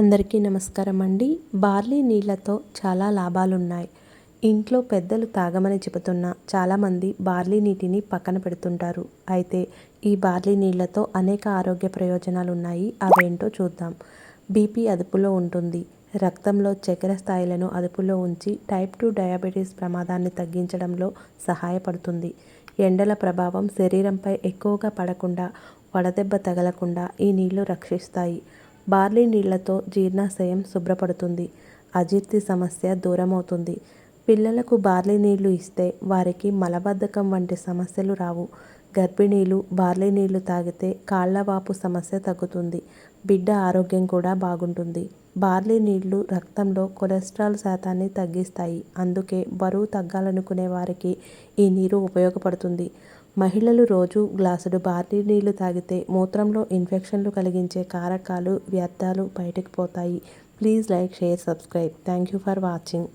అందరికీ నమస్కారం అండి. బార్లీ నీళ్ళతో చాలా లాభాలున్నాయి. ఇంట్లో పెద్దలు తాగమని చెబుతున్నా చాలామంది బార్లీ నీటిని పక్కన పెడుతుంటారు. అయితే ఈ బార్లీ నీళ్ళతో అనేక ఆరోగ్య ప్రయోజనాలున్నాయి. అవేంటో చూద్దాం. బీపీ అదుపులో ఉంటుంది. రక్తంలో చక్కెర స్థాయిలను అదుపులో ఉంచి టైప్ 2 డయాబెటీస్ ప్రమాదాన్ని తగ్గించడంలో సహాయపడుతుంది. ఎండల ప్రభావం శరీరంపై ఎక్కువగా పడకుండా, వడదెబ్బ తగలకుండా ఈ నీళ్లు రక్షిస్తాయి. బార్లీ నీళ్లతో జీర్ణాశయం శుభ్రపడుతుంది. అజీర్తి సమస్య దూరమవుతుంది. పిల్లలకు బార్లీ నీళ్లు ఇస్తే వారికి మలబద్ధకం వంటి సమస్యలు రావు. గర్భిణీలు బార్లీ నీళ్లు తాగితే కాళ్లవాపు సమస్య తగ్గుతుంది. బిడ్డ ఆరోగ్యం కూడా బాగుంటుంది. బార్లీ నీళ్లు రక్తంలో కొలెస్ట్రాల్ శాతాన్ని తగ్గిస్తాయి. అందుకే బరువు తగ్గాలనుకునే వారికి ఈ నీరు ఉపయోగపడుతుంది. మహిళలు రోజు గ్లాసుడు బార్లీ నీళ్లు తాగితే మూత్రంలో ఇన్ఫెక్షన్లు కలిగించే కారకాలు, వ్యర్థాలు బయటకు పోతాయి. Please like, share, subscribe. Thank you for watching.